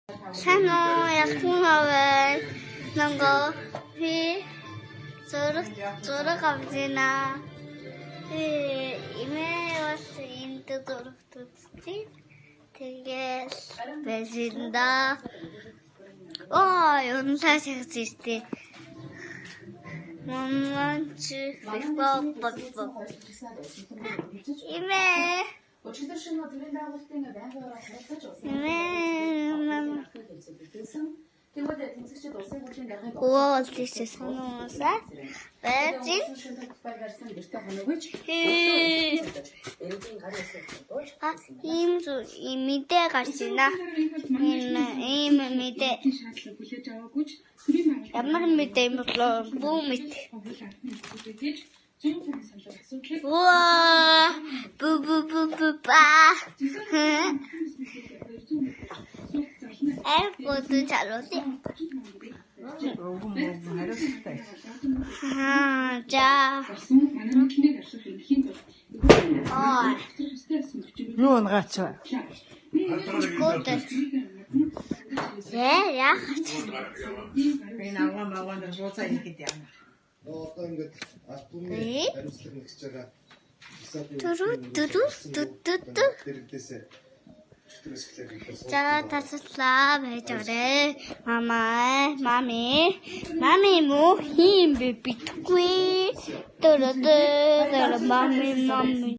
산호 약풍하면 뭔가 휘 졸아가지나 이메일스 인트로두지 되게 배신다. 연사 seksualisti. Mammaci baba. İme. 우와, 진짜 산호사. 왜지? 밑에 가시나? 밑에. ямар 밑에 имло бүү 밑에. 우와, 부부부부바. 에어포드 잘 오지? 자. Юун гачаа. Гот. Я хочу. Би наваа бууцаа ихэд яана. Одоо ингээд альбомын хариуцлага нэгж байгаа. 자, 다섯살 배절에 마미 뭐 힘을 비트귀. 마미.